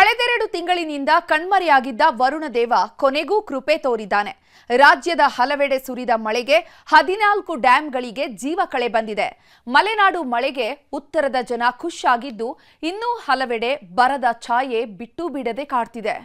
ಕಳೆದೆರಡು ತಿಂಗಳಿನಿಂದ ಕಣ್ಮರೆಯಾಗಿದ್ದ ವರುಣದೇವ ಕೊನೆಗೂ ಕೃಪೆ ತೋರಿದ್ದಾನೆ. ರಾಜ್ಯದ ಹಲವೆಡೆ ಸುರಿದ ಮಳೆಗೆ 14 ಡ್ಯಾಂಗಳಿಗೆ ಜೀವ ಕಳೆ ಬಂದಿದೆ. ಮಲೆನಾಡು ಮಳೆಗೆ ಉತ್ತರದ ಜನ ಖುಷಿಯಾಗಿದ್ದು, ಇನ್ನೂ ಹಲವೆಡೆ ಬರದ ಛಾಯೆ ಬಿಟ್ಟು ಬಿಡದೆ ಕಾಡ್ತಿದೆ.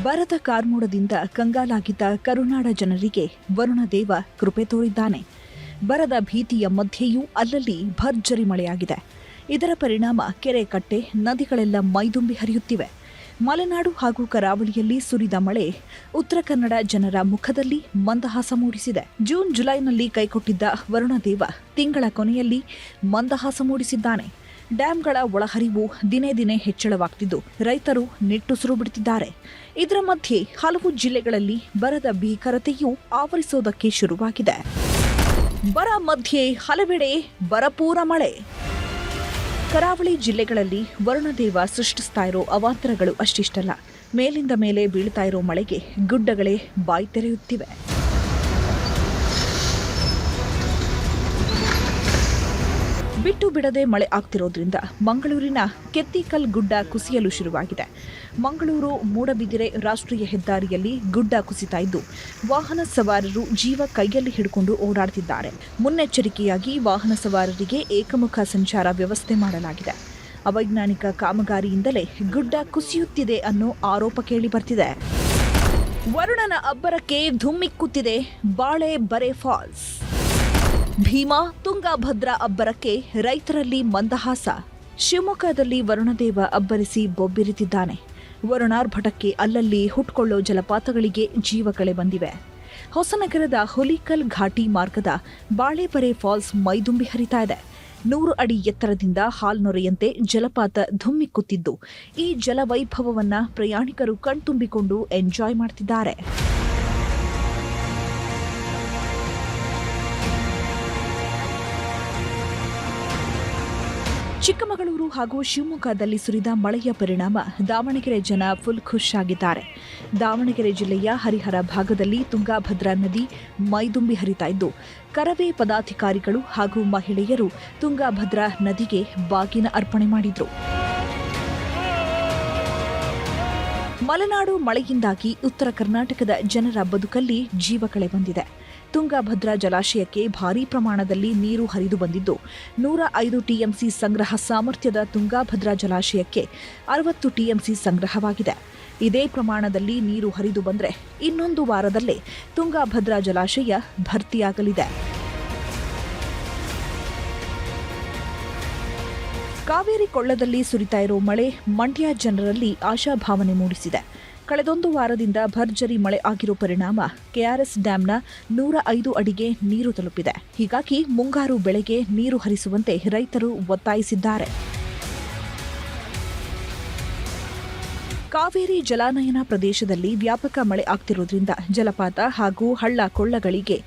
ಬರದ ಕಾರ್ಮೋಡದಿಂದ ಕಂಗಾಲಾಗಿದ್ದ ಕರುನಾಡ ಜನರಿಗೆ ವರುಣದೇವ ಕೃಪೆ ತೋರಿದ್ದಾನೆ. ಬರದ ಭೀತಿಯ ಮಧ್ಯೆಯೂ ಅಲ್ಲಲ್ಲಿ ಭರ್ಜರಿ ಮಳೆಯಾಗಿದೆ. ಇದರ ಪರಿಣಾಮ ಕೆರೆ ಕಟ್ಟೆ ನದಿಗಳೆಲ್ಲ ಮೈದುಂಬಿ ಹರಿಯುತ್ತಿವೆ. ಮಲೆನಾಡು ಹಾಗೂ ಕರಾವಳಿಯಲ್ಲಿ ಸುರಿದ ಮಳೆ ಉತ್ತರ ಕನ್ನಡ ಜನರ ಮುಖದಲ್ಲಿ ಮಂದಹಾಸ ಮೂಡಿಸಿದೆ. ಜೂನ್ ಜುಲೈನಲ್ಲಿ ಕೈಕೊಟ್ಟಿದ್ದ ವರುಣದೇವ ತಿಂಗಳ ಕೊನೆಯಲ್ಲಿ ಮಂದಹಾಸ ಮೂಡಿಸಿದ್ದಾನೆ. ಡ್ಯಾಂಗಳ ಒಳಹರಿವು ದಿನೇ ದಿನೇ ಹೆಚ್ಚಳವಾಗ್ತಿದ್ದು ರೈತರು ನಿಟ್ಟುಸಿರು ಬಿಡುತ್ತಿದ್ದಾರೆ. ಇದರ ಮಧ್ಯೆ ಹಲವು ಜಿಲ್ಲೆಗಳಲ್ಲಿ ಬರದ ಭೀಕರತೆಯೂ ಆವರಿಸೋದಕ್ಕೆ ಶುರುವಾಗಿದೆ. ಬರ ಮಧ್ಯೆ ಹಲವೆಡೆ ಬರಪೂರ ಮಳೆ. ಕರಾವಳಿ ಜಿಲ್ಲೆಗಳಲ್ಲಿ ವರುಣದೇವ ಸೃಷ್ಟಿಸ್ತಾ ಇರೋ ಅವಾಂತರಗಳು ಅಷ್ಟಿಷ್ಟಲ್ಲ. ಮೇಲಿಂದ ಮೇಲೆ ಬೀಳ್ತಾ ಇರೋ ಮಳೆಗೆ ಗುಡ್ಡಗಳೇ ಬಾಯಿ ತೆರೆಯುತ್ತಿವೆ. ಬಿಟ್ಟು ಬಿಡದೆ ಮಳೆ ಆಗ್ತಿರೋದ್ರಿಂದ ಮಂಗಳೂರಿನ ಕೆತ್ತಿಕಲ್ ಗುಡ್ಡ ಕುಸಿಯಲು ಶುರುವಾಗಿದೆ. ಮಂಗಳೂರು ಮೂಡಬಿದಿರೆ ರಾಷ್ಟ್ರೀಯ ಹೆದ್ದಾರಿಯಲ್ಲಿ ಗುಡ್ಡ ಕುಸಿತಾ ಇದ್ದು ವಾಹನ ಸವಾರರು ಜೀವ ಕೈಯಲ್ಲಿ ಹಿಡಿಕೊಂಡು ಓಡಾಡುತ್ತಿದ್ದಾರೆ. ಮುನ್ನೆಚ್ಚರಿಕೆಯಾಗಿ ವಾಹನ ಸವಾರರಿಗೆ ಏಕಮುಖ ಸಂಚಾರ ವ್ಯವಸ್ಥೆ ಮಾಡಲಾಗಿದೆ. ಅವೈಜ್ಞಾನಿಕ ಕಾಮಗಾರಿಯಿಂದಲೇ ಗುಡ್ಡ ಕುಸಿಯುತ್ತಿದೆ ಅನ್ನೋ ಆರೋಪ ಕೇಳಿ ಬರ್ತಿದೆ. ವರುಣನ ಅಬ್ಬರಕ್ಕೆ ಧುಮ್ಮಿಕ್ಕುತ್ತಿದೆ ಬಾಳೆ ಬರೆ ಫಾಲ್ಸ್. ಭೀಮಾ ತುಂಗಭದ್ರಾ ಅಬ್ಬರಕ್ಕೆ ರೈತರಲ್ಲಿ ಮಂದಹಾಸ. ಶಿವಮೊಗ್ಗದಲ್ಲಿ ವರುಣದೇವ ಅಬ್ಬರಿಸಿ ಬೊಬ್ಬಿರಿತಿದ್ದಾನೆ. ವರುಣಾರ್ಭಟಕ್ಕೆ ಅಲ್ಲಲ್ಲಿ ಹುಟ್ಕೊಳ್ಳೋ ಜಲಪಾತಗಳಿಗೆ ಜೀವ ಕಳೆ ಬಂದಿವೆ. ಹೊಸನಗರದ ಹುಲಿಕಲ್ ಘಾಟಿ ಮಾರ್ಗದ ಬಾಳೆಬರೆ ಫಾಲ್ಸ್ ಮೈದುಂಬಿ ಹರಿತಾ ಇದೆ. 100 ಅಡಿ ಎತ್ತರದಿಂದ ಹಾಲ್ನೊರೆಯಂತೆ ಜಲಪಾತ ಧುಮ್ಮಿಕ್ಕುತ್ತಿದ್ದು ಈ ಜಲವೈಭವವನ್ನ ಪ್ರಯಾಣಿಕರು ಕಣ್ತುಂಬಿಕೊಂಡು ಎಂಜಾಯ್ ಮಾಡ್ತಿದ್ದಾರೆ. ಚಿಕ್ಕಮಗಳೂರು ಹಾಗೂ ಶಿವಮೊಗ್ಗದಲ್ಲಿ ಸುರಿದ ಮಳೆಯ ಪರಿಣಾಮ ದಾವಣಗೆರೆ ಜನ ಫುಲ್ ಖುಷ್ ಆಗಿದ್ದಾರೆ. ದಾವಣಗೆರೆ ಜಿಲ್ಲೆಯ ಹರಿಹರ ಭಾಗದಲ್ಲಿ ತುಂಗಭದ್ರಾ ನದಿ ಮೈದುಂಬಿ ಹರಿತಾ ಇದ್ದು ಕರವೇ ಪದಾಧಿಕಾರಿಗಳು ಹಾಗೂ ಮಹಿಳೆಯರು ತುಂಗಭದ್ರಾ ನದಿಗೆ ಬಾಗಿನ ಅರ್ಪಣೆ ಮಾಡಿದ್ರು. ಮಲೆನಾಡು ಮಳೆಯಿಂದಾಗಿ ಉತ್ತರ ಕರ್ನಾಟಕದ ಜನರ ಬದುಕಲ್ಲಿ ಜೀವ ಕಳೆ ಬಂದಿದೆ. ತುಂಗಭದ್ರಾ ಜಲಾಶಯಕ್ಕೆ ಭಾರೀ ಪ್ರಮಾಣದಲ್ಲಿ ನೀರು ಹರಿದು ಬಂದಿದ್ದು 105 ಟಿಎಂಸಿ ಸಂಗ್ರಹ ಸಾಮರ್ಥ್ಯದ ತುಂಗಭದ್ರಾ ಜಲಾಶಯಕ್ಕೆ 60 ಟಿಎಂಸಿ ಸಂಗ್ರಹವಾಗಿದೆ. ಇದೇ ಪ್ರಮಾಣದಲ್ಲಿ ನೀರು ಹರಿದು ಬಂದರೆ ಇನ್ನೊಂದು ವಾರದಲ್ಲೇ ತುಂಗಭದ್ರಾ ಜಲಾಶಯ ಭರ್ತಿಯಾಗಲಿದೆ. ಕಾವೇರಿ ಕೊಳ್ಳದಲ್ಲಿ ಸುರಿತಾ ಇರೋ ಮಳೆ ಮಂಡ್ಯ ಜನರಲ್ಲಿ ಆಶಾಭಾವನೆ ಮೂಡಿಸಿದೆ. ಕಳೆದೊಂದು ವಾರದಿಂದ ಭರ್ಜರಿ ಮಳೆ ಆಗಿರೋ ಪರಿಣಾಮ ಕೆಆರ್ಎಸ್ ಡ್ಯಾಂನ 105 ಅಡಿಗೆ ನೀರು ತಲುಪಿದೆ. ಹೀಗಾಗಿ ಮುಂಗಾರು ಬೆಳೆಗೆ ನೀರು ಹರಿಸುವಂತೆ ರೈತರು ಒತ್ತಾಯಿಸಿದ್ದಾರೆ. ಕಾವೇರಿ ಜಲಾನಯನ ಪ್ರದೇಶದಲ್ಲಿ ವ್ಯಾಪಕ ಮಳೆ ಆಗ್ತಿರೋದ್ರಿಂದ ಜಲಪಾತ ಹಾಗೂ ಹಳ್ಳ ಕೊಳ್ಳಗಳಿಗೆ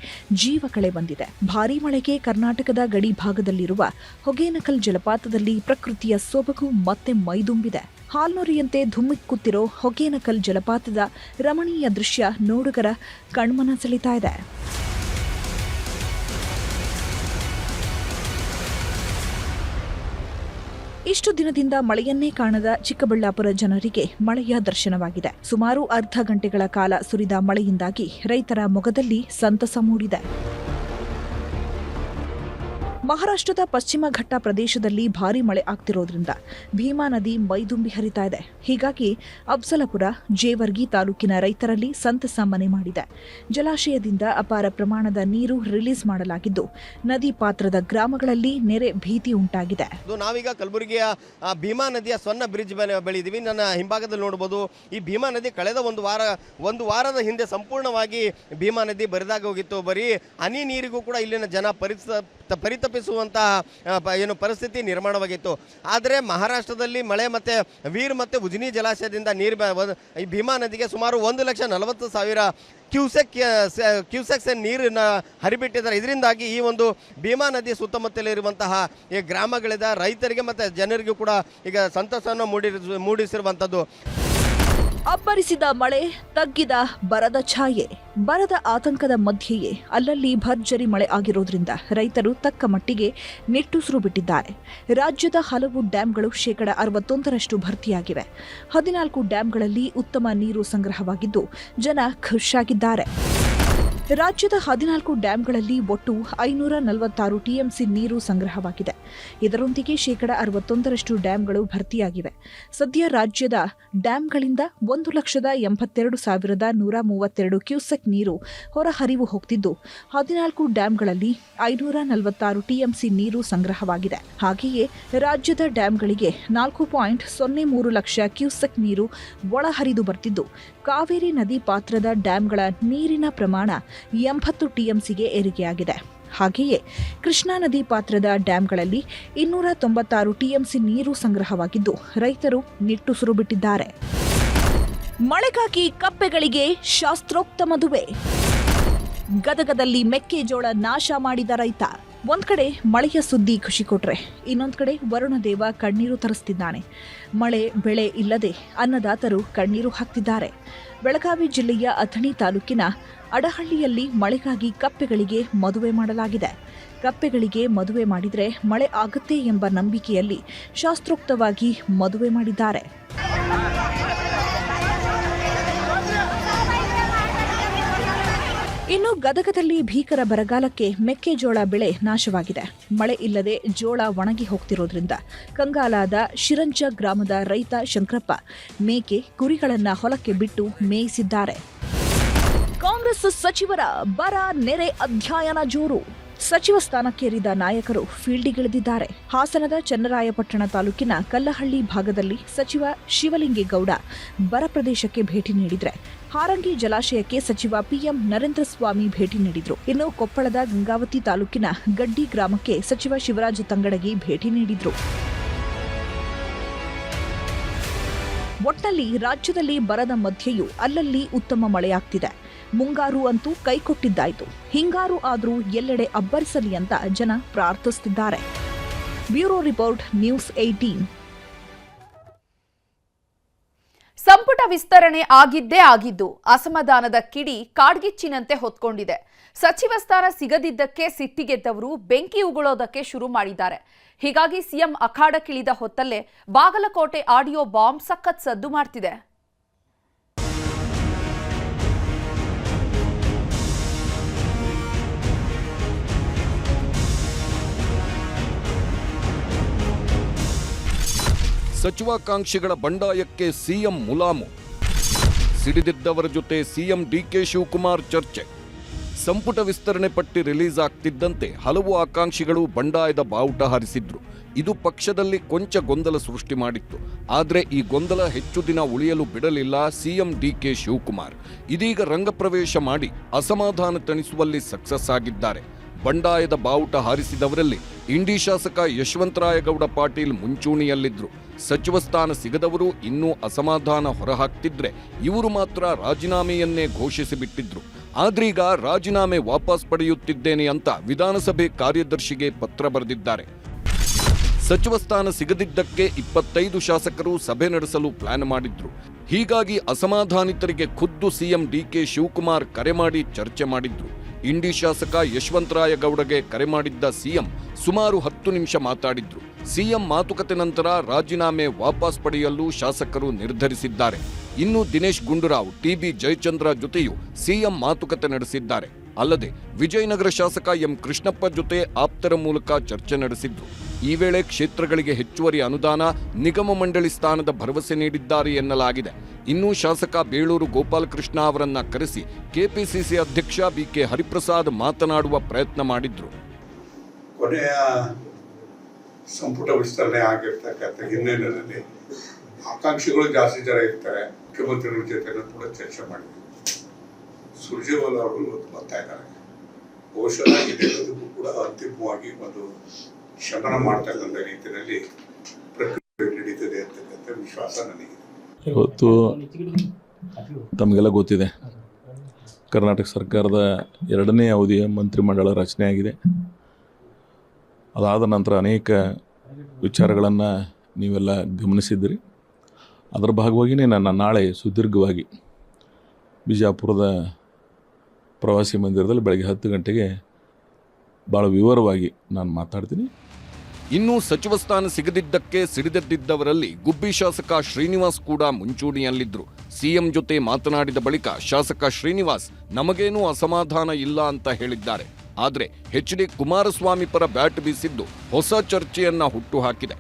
ಜೀವ ಕಳೆ ಬಂದಿದೆ. ಭಾರೀ ಮಳೆಗೆ ಕರ್ನಾಟಕದ ಗಡಿ ಭಾಗದಲ್ಲಿರುವ ಹೊಗೇನಕಲ್ ಜಲಪಾತದಲ್ಲಿ ಪ್ರಕೃತಿಯ ಸೊಬಗು ಮತ್ತೆ ಮೈದುಂಬಿದೆ. ಹಾಲ್ನೊರೆಯಂತೆ ಧುಮ್ಮಿಕ್ಕುತ್ತಿರೋ ಹೊಗೇನಕಲ್ ಜಲಪಾತದ ರಮಣೀಯ ದೃಶ್ಯ ನೋಡುಗರ ಕಣ್ಮನ ಸೆಳೀತಾ ಇದೆ. ಇಷ್ಟು ದಿನದಿಂದ ಮಳೆಯನ್ನೇ ಕಾಣದ ಚಿಕ್ಕಬಳ್ಳಾಪುರ ಜನರಿಗೆ ಮಳೆಯ ದರ್ಶನವಾಗಿದೆ. ಸುಮಾರು ಅರ್ಧ ಗಂಟೆಗಳ ಕಾಲ ಸುರಿದ ಮಳೆಯಿಂದಾಗಿ ರೈತರ ಮೊಗದಲ್ಲಿ ಸಂತಸ ಮೂಡಿದೆ. ಮಹಾರಾಷ್ಟ್ರದ ಪಶ್ಚಿಮ ಘಟ್ಟ ಪ್ರದೇಶದಲ್ಲಿ ಭಾರೀ ಮಳೆ ಆಗ್ತಿರೋದ್ರಿಂದ ಭೀಮಾ ನದಿ ಮೈದುಂಬಿ ಹರಿತಾ ಇದೆ. ಹೀಗಾಗಿ ಅಫ್ಜಲಪುರ, ಜೇವರ್ಗಿ ತಾಲೂಕಿನ ರೈತರಲ್ಲಿ ಸಂತಸ ಮನೆ ಮಾಡಿದೆ. ಜಲಾಶಯದಿಂದ ಅಪಾರ ಪ್ರಮಾಣದ ನೀರು ರಿಲೀಸ್ ಮಾಡಲಾಗಿದ್ದು ನದಿ ಪಾತ್ರದ ಗ್ರಾಮಗಳಲ್ಲಿ ನೆರೆ ಭೀತಿ ಉಂಟಾಗಿದೆ. ನಾವೀಗ ಕಲಬುರಗಿಯ ಭೀಮಾ ನದಿಯ ಸೊನ್ನ ಬ್ರಿಡ್ಜ್ ಬಳಿ ಇದ್ದೀವಿ. ನನ್ನ ಹಿಂಭಾಗದಲ್ಲಿ ನೋಡಬಹುದು, ಈ ಭೀಮಾ ನದಿ ಕಳೆದ ಒಂದು ವಾರದ ಹಿಂದೆ ಸಂಪೂರ್ಣವಾಗಿ ಭೀಮಾ ನದಿ ಬರಿದಾಗ ಹೋಗಿತ್ತು. ಬರೀ ಹನಿ ನೀರಿಗೂ ಕೂಡ ಇಲ್ಲಿನ ಜನ ಪರಿತಪಿಸುವಂತಹ ಏನು ಪರಿಸ್ಥಿತಿ ನಿರ್ಮಾಣವಾಗಿತ್ತು. ಆದರೆ ಮಹಾರಾಷ್ಟ್ರದಲ್ಲಿ ಮಳೆ ಮತ್ತು ವೀರ್ ಮತ್ತು ಉಜ್ನಿ ಜಲಾಶಯದಿಂದ ನೀರು ಈ ಭೀಮಾ ನದಿಗೆ ಸುಮಾರು 1,40,000 ಕ್ಯೂಸೆಕ್ಸ್ ನೀರನ್ನು ಹರಿಬಿಟ್ಟಿದ್ದಾರೆ. ಇದರಿಂದಾಗಿ ಈ ಒಂದು ಭೀಮಾ ನದಿ ಸುತ್ತಮುತ್ತಲಿರುವಂತಹ ಈ ಗ್ರಾಮಗಳಿಂದ ರೈತರಿಗೆ ಮತ್ತು ಜನರಿಗೂ ಕೂಡ ಈಗ ಸಂತಸವನ್ನು ಮೂಡಿಸಿರುವಂಥದ್ದು. ಅಬ್ಬರಿಸಿದ ಮಳೆ, ತಗ್ಗಿದ ಬರದ ಛಾಯೆ. ಬರದ ಆತಂಕದ ಮಧ್ಯೆಯೇ ಅಲ್ಲಲ್ಲಿ ಭರ್ಜರಿ ಮಳೆ ಆಗಿರೋದ್ರಿಂದ ರೈತರು ತಕ್ಕ ಮಟ್ಟಿಗೆ ನಿಟ್ಟುಸಿರು ಬಿಟ್ಟಿದ್ದಾರೆ. ರಾಜ್ಯದ ಹಲವು ಡ್ಯಾಂಗಳು 61% ಭರ್ತಿಯಾಗಿವೆ. 14 ಡ್ಯಾಂಗಳಲ್ಲಿ ಉತ್ತಮ ನೀರು ಸಂಗ್ರಹವಾಗಿದ್ದು ಜನ ಖುಷಿಯಾಗಿದ್ದಾರೆ. ರಾಜ್ಯದ 14 ಡ್ಯಾಂಗಳಲ್ಲಿ ಒಟ್ಟು 546 ಟಿಎಂಸಿ ನೀರು ಸಂಗ್ರಹವಾಗಿದೆ. ಇದರೊಂದಿಗೆ 61% ಡ್ಯಾಂಗಳು ಭರ್ತಿಯಾಗಿವೆ. ಸದ್ಯ ರಾಜ್ಯದ ಡ್ಯಾಂಗಳಿಂದ 1,82,132 ಕ್ಯೂಸೆಕ್ ನೀರು ಹೊರಹರಿವು ಹೋಗ್ತಿದ್ದು 14 ಡ್ಯಾಂಗಳಲ್ಲಿ 546 ಟಿಎಂಸಿ ನೀರು ಸಂಗ್ರಹವಾಗಿದೆ. ಹಾಗೆಯೇ ರಾಜ್ಯದ ಡ್ಯಾಂಗಳಿಗೆ 4.03 ಲಕ್ಷ ಕ್ಯೂಸೆಕ್ ನೀರು ಒಳಹರಿದು ಬರ್ತಿದ್ದು ಕಾವೇರಿ ನದಿ ಪಾತ್ರದ ಡ್ಯಾಂಗಳ ನೀರಿನ ಪ್ರಮಾಣ 80 ಟಿಎಂಸಿಗೆ ಏರಿಕೆಯಾಗಿದೆ. ಹಾಗೆಯೇ ಕೃಷ್ಣಾ ನದಿ ಪಾತ್ರದ ಡ್ಯಾಂಗಳಲ್ಲಿ 296 ಟಿಎಂಸಿ ನೀರು ಸಂಗ್ರಹವಾಗಿದ್ದು ರೈತರು ನಿಟ್ಟುಸಿರು ಬಿಟ್ಟಿದ್ದಾರೆ. ಮಳೆಗಾಗಿ ಕಪ್ಪೆಗಳಿಗೆ ಶಾಸ್ತ್ರೋಕ್ತ ಮದುವೆ. ಗದಗದಲ್ಲಿ ಮೆಕ್ಕೆಜೋಳ ನಾಶ ಮಾಡಿದ ರೈತ. ಒಂದ್ ಕಡೆ ಮಳೆಯ ಸುದ್ದಿ ಖುಷಿ ಕೊಟ್ರೆ ಇನ್ನೊಂದ್ ಕಡೆ ವರುಣದೇವ ಕಣ್ಣೀರು ತರಿಸ್ತಿದ್ದಾನೆ. ಮಳೆ ಬೆಳೆ ಇಲ್ಲದೆ ಅನ್ನದಾತರು ಕಣ್ಣೀರು ಹಾಕ್ತಿದ್ದಾರೆ. ಬೆಳಗಾವಿ ಜಿಲ್ಲೆಯ ಅಥಣಿ ತಾಲೂಕಿನ ಅಡಹಳ್ಳಿಯಲ್ಲಿ ಮಳೆಗಾಗಿ ಕಪ್ಪೆಗಳಿಗೆ ಮದುವೆ ಮಾಡಲಾಗಿದೆ. ಕಪ್ಪೆಗಳಿಗೆ ಮದುವೆ ಮಾಡಿದ್ರೆ ಮಳೆ ಆಗುತ್ತೆ ಎಂಬ ನಂಬಿಕೆಯಲ್ಲಿ ಶಾಸ್ತ್ರೋಕ್ತವಾಗಿ ಮದುವೆ ಮಾಡಿದ್ದಾರೆ. ಇನ್ನು ಗದಗದಲ್ಲಿ ಭೀಕರ ಬರಗಾಲಕ್ಕೆ ಮೆಕ್ಕೆಜೋಳ ಬೆಳೆ ನಾಶವಾಗಿದೆ. ಮಳೆ ಇಲ್ಲದೆ ಜೋಳ ಒಣಗಿ ಹೋಗ್ತಿರೋದ್ರಿಂದ ಕಂಗಾಲಾದ ಶಿರಂಜ ಗ್ರಾಮದ ರೈತ ಶಂಕರಪ್ಪ ಮೇಕೆ ಕುರಿಗಳನ್ನ ಹೊಲಕ್ಕೆ ಬಿಟ್ಟು ಮೇಯಿಸಿದ್ದಾರೆ. ಕಾಂಗ್ರೆಸ್ ಸಚಿವರ ಬರ ನೆರೆ ಅಧ್ಯಯನ ಜೋರು. ಸಚಿವ ಸ್ಥಾನಕ್ಕೇರಿದ ನಾಯಕರು ಫೀಲ್ಡಿಗಿಳಿದಿದ್ದಾರೆ. ಹಾಸನದ ಚನ್ನರಾಯಪಟ್ಟಣ ತಾಲೂಕಿನ ಕಲ್ಲಹಳ್ಳಿ ಭಾಗದಲ್ಲಿ ಸಚಿವ ಶಿವಲಿಂಗೇಗೌಡ ಬರ ಪ್ರದೇಶಕ್ಕೆ ಭೇಟಿ ನೀಡಿದ್ರೆ ಹಾರಂಗಿ ಜಲಾಶಯಕ್ಕೆ ಸಚಿವ ಪಿಎಂ ನರೇಂದ್ರ ಸ್ವಾಮಿ ಭೇಟಿ ನೀಡಿದ್ರು. ಇನ್ನು ಕೊಪ್ಪಳದ ಗಂಗಾವತಿ ತಾಲೂಕಿನ ಗಡ್ಡಿ ಗ್ರಾಮಕ್ಕೆ ಸಚಿವ ಶಿವರಾಜ ತಂಗಡಗಿ ಭೇಟಿ ನೀಡಿದ್ರು. ಒಟ್ನಲ್ಲಿ ರಾಜ್ಯದಲ್ಲಿ ಬರದ ಮಧ್ಯೆಯೂ ಅಲ್ಲಲ್ಲಿ ಉತ್ತಮ ಮಳೆಯಾಗ್ತಿದೆ. ಮುಂಗಾರು ಅಂತೂ ಕೈಕೊಟ್ಟಿದ್ದಾಯ್ತು. ಹಿಂಗಾರು ಆದ್ರೂ ಎಲ್ಲೆಡೆ ಅಬ್ಬರಿಸಲಿ ಅಂತ ಜನ ಪ್ರಾರ್ಥಿಸುತ್ತಿದ್ದಾರೆ. Bureau report, news 18. ಸಂಪುಟ ವಿಸ್ತರಣೆ ಆಗಿದ್ದೇ ಆಗಿದ್ದು ಅಸಮಾಧಾನದ ಕಿಡಿ ಕಾಡ್ಗಿಚ್ಚಿನಂತೆ ಹೊತ್ಕೊಂಡಿದೆ. ಸಚಿವ ಸ್ಥಾನ ಸಿಗದಿದ್ದಕ್ಕೆ ಸಿಟ್ಟಿಗೆದ್ದವರು ಬೆಂಕಿ ಉಗುಳೋದಕ್ಕೆ ಶುರು ಮಾಡಿದ್ದಾರೆ. ಹೀಗಾಗಿ ಸಿಎಂ ಅಖಾಡಕ್ಕಿಳಿದ ಹೊತ್ತಲ್ಲೇ ಬಾಗಲಕೋಟೆ ಆಡಿಯೋ ಬಾಂಬ್ ಸಖತ್ ಸದ್ದು ಮಾಡ್ತಿದೆ. ಸಚಿವಾಕಾಂಕ್ಷಿಗಳ ಬಂಡಾಯಕ್ಕೆ ಸಿಎಂ ಮುಲಾಮು. ಸಿಡಿದಿದ್ದವರ ಜೊತೆ ಸಿಎಂ ಡಿಕೆ ಶಿವಕುಮಾರ್ ಚರ್ಚೆ. ಸಂಪುಟ ವಿಸ್ತರಣೆ ಪಟ್ಟಿ ರಿಲೀಸ್ ಆಗ್ತಿದ್ದಂತೆ ಹಲವು ಆಕಾಂಕ್ಷಿಗಳು ಬಂಡಾಯದ ಬಾವುಟ ಹಾರಿಸಿದ್ರು. ಇದು ಪಕ್ಷದಲ್ಲಿ ಕೊಂಚ ಗೊಂದಲ ಸೃಷ್ಟಿ ಮಾಡಿತ್ತು. ಆದರೆ ಈ ಗೊಂದಲ ಹೆಚ್ಚು ದಿನ ಉಳಿಯಲು ಬಿಡಲಿಲ್ಲ ಸಿಎಂ ಡಿಕೆ ಶಿವಕುಮಾರ್. ಇದೀಗ ರಂಗಪ್ರವೇಶ ಮಾಡಿ ಅಸಮಾಧಾನ ತಣಿಸುವಲ್ಲಿ ಸಕ್ಸಸ್ ಆಗಿದ್ದಾರೆ. ಬಂಡಾಯದ ಬಾವುಟ ಹಾರಿಸಿದವರಲ್ಲಿ ಇಂಡಿ ಶಾಸಕ ಯಶವಂತರಾಯಗೌಡ ಪಾಟೀಲ್ ಮುಂಚೂಣಿಯಲ್ಲಿದ್ರು. ಸಚಿವ ಸ್ಥಾನ ಸಿಗದವರು ಇನ್ನೂ ಅಸಮಾಧಾನ ಹೊರಹಾಕ್ತಿದ್ರೆ ಇವರು ಮಾತ್ರ ರಾಜೀನಾಮೆಯನ್ನೇ ಘೋಷಿಸಿಬಿಟ್ಟಿದ್ರು. ಆದ್ರೀಗ ರಾಜೀನಾಮೆ ವಾಪಸ್ ಪಡೆಯುತ್ತಿದ್ದೇನೆ ಅಂತ ವಿಧಾನಸಭೆ ಕಾರ್ಯದರ್ಶಿಗೆ ಪತ್ರ ಬರೆದಿದ್ದಾರೆ. ಸಚಿವ ಸ್ಥಾನ ಸಿಗದಿದ್ದಕ್ಕೆ 25 ಶಾಸಕರು ಸಭೆ ನಡೆಸಲು ಪ್ಲಾನ್ ಮಾಡಿದ್ರು. ಹೀಗಾಗಿ ಅಸಮಾಧಾನಿತರಿಗೆ ಖುದ್ದು ಸಿಎಂ ಡಿಕೆ ಶಿವಕುಮಾರ್ ಕರೆ ಮಾಡಿ ಚರ್ಚೆ ಮಾಡಿದ್ರು. ಇಂಡಿ ಶಾಸಕ ಯಶವಂತರಾಯಗೌಡಗೆ ಕರೆ ಮಾಡಿದ್ದ ಸಿಎಂ ಸುಮಾರು 10 ನಿಮಿಷ ಮಾತಾಡಿದ್ರು. ಸಿಎಂ ಮಾತುಕತೆ ನಂತರ ರಾಜೀನಾಮೆ ವಾಪಸ್ ಪಡೆಯಲು ಶಾಸಕರು ನಿರ್ಧರಿಸಿದ್ದಾರೆ. ಇನ್ನು ದಿನೇಶ್ ಗುಂಡೂರಾವ್, ಟಿಬಿ ಜಯಚಂದ್ರ ಜೊತೆಯೂ ಸಿಎಂ ಮಾತುಕತೆ ನಡೆಸಿದ್ದಾರೆ. ಅಲ್ಲದೆ ವಿಜಯನಗರ ಶಾಸಕ ಎಂ ಕೃಷ್ಣಪ್ಪ ಜೊತೆ ಆಪ್ತರ ಮೂಲಕ ಚರ್ಚೆ ನಡೆಸಿದ್ರು. ಈ ವೇಳೆ ಕ್ಷೇತ್ರಗಳಿಗೆ ಹೆಚ್ಚುವರಿ ಅನುದಾನ, ನಿಗಮ ಮಂಡಳಿ ಸ್ಥಾನದ ಭರವಸೆ ನೀಡಿದ್ದಾರೆ ಎನ್ನಲಾಗಿದೆ. ಇನ್ನು ಶಾಸಕ ಬೇಳೂರು ಗೋಪಾಲಕೃಷ್ಣ ಅವರನ್ನ ಕರೆಸಿ ಕೆಪಿಸಿಸಿ ಅಧ್ಯಕ್ಷ ಬಿಕೆ ಹರಿಪ್ರಸಾದ್ ಮಾತನಾಡುವ ಪ್ರಯತ್ನ ಮಾಡಿದ್ರು. ಕೊನೆಯ ಸಂಪುಟ ವಿಸ್ತರಣೆ ಆಗಿರ್ತಕ್ಕಂಥ ಹಿನ್ನೆಲೆಯಲ್ಲಿ ಆಕಾಂಕ್ಷಿಗಳು ಜಾಸ್ತಿ ಜನ ಇರ್ತಾರೆ. ಮುಖ್ಯಮಂತ್ರಿಗಳ ಜೊತೆ ಕೂಡ ಚರ್ಚೆ ಮಾಡಿದ್ವಿ. ಸುರ್ಜೇವಾಲಾ ಅವರು ಇವತ್ತು ಬರ್ತಾ ಇದ್ದಾರೆ. ಬಹುಶಃ ಇದೆಲ್ಲದಕ್ಕೂ ಕೂಡ ಅಂತಿಮವಾಗಿ ಒಂದು ಶಮನ ಮಾಡ್ತಕ್ಕಂಥ ರೀತಿಯಲ್ಲಿ ಪ್ರಕ್ರಿಯೆ ನಡೀತದೆ ಅಂತಕ್ಕಂಥ ವಿಶ್ವಾಸ ನನಗಿದೆ. ಇವತ್ತು ತಮಗೆಲ್ಲ ಗೊತ್ತಿದೆ, ಕರ್ನಾಟಕ ಸರ್ಕಾರದ 2ನೇ ಅವಧಿಯ ಮಂತ್ರಿಮಂಡಲ ರಚನೆಯಾಗಿದೆ. ಅದಾದ ನಂತರ ಅನೇಕ ವಿಚಾರಗಳನ್ನು ನೀವೆಲ್ಲ ಗಮನಿಸಿದ್ದೀರಿ. ಅದರ ಭಾಗವಾಗಿಯೇ ನಾನು ನಾಳೆ ಸುದೀರ್ಘವಾಗಿ ಬಿಜಾಪುರದ ಪ್ರವಾಸಿ ಮಂದಿರದಲ್ಲಿ ಬೆಳಗ್ಗೆ 10 ಗಂಟೆಗೆ ಭಾಳ ವಿವರವಾಗಿ ನಾನು ಮಾತಾಡ್ತೀನಿ. ಇನ್ನು ಸಚಿವ ಸ್ಥಾನ ಸಿಗದಿದ್ದಕ್ಕೆ ಸಿಡಿದೆದ್ದಿದ್ದವರಲ್ಲಿ ಗುಬ್ಬಿ ಶಾಸಕ ಶ್ರೀನಿವಾಸ್ ಕೂಡ ಮುಂಚೂಣಿಯಲ್ಲಿದ್ರು. ಸಿಎಂ ಜೊತೆ ಮಾತನಾಡಿದ ಬಳಿಕ ಶಾಸಕ ಶ್ರೀನಿವಾಸ್ ನಮಗೇನೂ ಅಸಮಾಧಾನ ಇಲ್ಲ ಅಂತ ಹೇಳಿದ್ದಾರೆ. ಆದ್ರೆ ಎಚ್.ಡಿ. ಕುಮಾರಸ್ವಾಮಿ ಪರ ಬ್ಯಾಟ್ ಬೀಸಿದ್ದು ಹೊಸ ಚರ್ಚೆಯನ್ನ ಹುಟ್ಟುಹಾಕಿದೆ.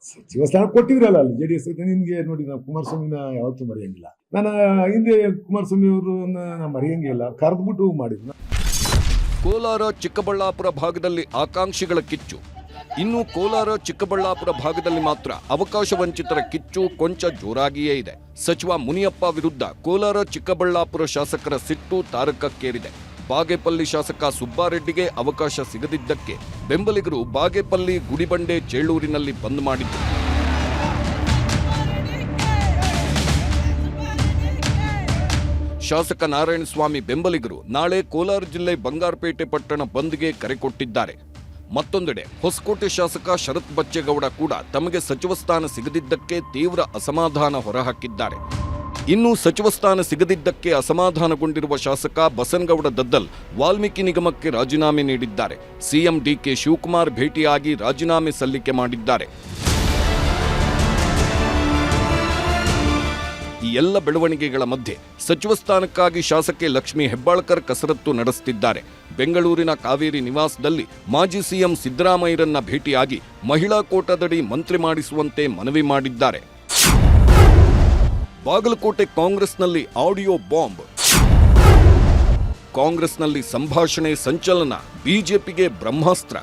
ಸಚಿವ ಸ್ಥಾನ ಕೊಟ್ಟಿದ್ರಲ್ಲ ಅಲ್ಲಿ JDS ನಿನ್ಗೆ ನೋಡಿ, ನಾವು ಕುಮಾರಸ್ವಾಮಿನ ಯಾವತ್ತೂ ಮರೆಯಂಗಿಲ್ಲ. ನಾನು ಹಿಂದೆ ಕುಮಾರಸ್ವಾಮಿ ಅವರು ಮರೆಯಂಗೇ ಇಲ್ಲ, ಕರೆದ್ಬಿಟ್ಟು ಮಾಡಿದ್ನ. ಕೋಲಾರ ಚಿಕ್ಕಬಳ್ಳಾಪುರ ಭಾಗದಲ್ಲಿ ಆಕಾಂಕ್ಷಿಗಳ ಕಿಚ್ಚು. ಇನ್ನು ಕೋಲಾರ ಚಿಕ್ಕಬಳ್ಳಾಪುರ ಭಾಗದಲ್ಲಿ ಮಾತ್ರ ಅವಕಾಶ ವಂಚಿತರ ಕಿಚ್ಚು ಕೊಂಚ ಜೋರಾಗಿಯೇ ಇದೆ. ಸಚಿವ ಮುನಿಯಪ್ಪ ವಿರುದ್ಧ ಕೋಲಾರ ಚಿಕ್ಕಬಳ್ಳಾಪುರ ಶಾಸಕರ ಸಿಟ್ಟು ತಾರಕಕ್ಕೇರಿದೆ. ಬಾಗೇಪಲ್ಲಿ ಶಾಸಕ ಸುಬ್ಬಾರೆಡ್ಡಿಗೆ ಅವಕಾಶ ಸಿಗದಿದ್ದಕ್ಕೆ ಬೆಂಬಲಿಗರು ಬಾಗೇಪಲ್ಲಿ, ಗುಡಿಬಂಡೆ, ಚೇಳೂರಿನಲ್ಲಿ ಬಂದ್ ಮಾಡಿದ್ರು. ಶಾಸಕ ನಾರಾಯಣಸ್ವಾಮಿ ಬೆಂಬಲಿಗರು ನಾಳೆ ಕೋಲಾರ ಜಿಲ್ಲೆ ಬಂಗಾರಪೇಟೆ ಪಟ್ಟಣ ಬಂದ್ಗೆ ಕರೆ ಕೊಟ್ಟಿದ್ದಾರೆ. ಮತ್ತೊಂದೆಡೆ ಹೊಸಕೋಟೆ ಶಾಸಕ ಶರತ್ ಬಚ್ಚೇಗೌಡ ಕೂಡ ತಮಗೆ ಸಚಿವ ಸ್ಥಾನ ಸಿಗದಿದ್ದಕ್ಕೆ ತೀವ್ರ ಅಸಮಾಧಾನ ಹೊರಹಾಕಿದ್ದಾರೆ. ಇನ್ನು ಸಚಿವ ಸ್ಥಾನ ಸಿಗದಿದ್ದಕ್ಕೆ ಅಸಮಾಧಾನಗೊಂಡಿರುವ ಶಾಸಕ ಬಸನಗೌಡ ದದ್ದಲ್ ವಾಲ್ಮೀಕಿ ನಿಗಮಕ್ಕೆ ರಾಜೀನಾಮೆ ನೀಡಿದ್ದಾರೆ. ಸಿಎಂ ಡಿಕೆ ಶಿವಕುಮಾರ್ ಭೇಟಿಯಾಗಿ ರಾಜೀನಾಮೆ ಸಲ್ಲಿಕೆ ಮಾಡಿದ್ದಾರೆ. ಈ ಎಲ್ಲ ಬೆಳವಣಿಗೆಗಳ ಮಧ್ಯೆ ಸಚಿವ ಸ್ಥಾನಕ್ಕಾಗಿ ಶಾಸಕಿ ಲಕ್ಷ್ಮೀ ಹೆಬ್ಬಾಳ್ಕರ್ ಕಸರತ್ತು ನಡೆಸುತ್ತಿದ್ದಾರೆ. ಬೆಂಗಳೂರಿನ ಕಾವೇರಿ ನಿವಾಸದಲ್ಲಿ ಮಾಜಿ ಸಿಎಂ ಸಿದ್ದರಾಮಯ್ಯರನ್ನ ಭೇಟಿಯಾಗಿ ಮಹಿಳಾ ಕೋಟಾದಡಿ ಮಂತ್ರಿ ಮಾಡಿಸುವಂತೆ ಮನವಿ ಮಾಡಿದ್ದಾರೆ. ಬಾಗಲಕೋಟೆ ಕಾಂಗ್ರೆಸ್ನಲ್ಲಿ ಆಡಿಯೋ ಬಾಂಬ್. ಕಾಂಗ್ರೆಸ್ನಲ್ಲಿ ಸಂಭಾಷಣೆ ಸಂಚಲನ, ಬಿಜೆಪಿಗೆ ಬ್ರಹ್ಮಾಸ್ತ್ರ.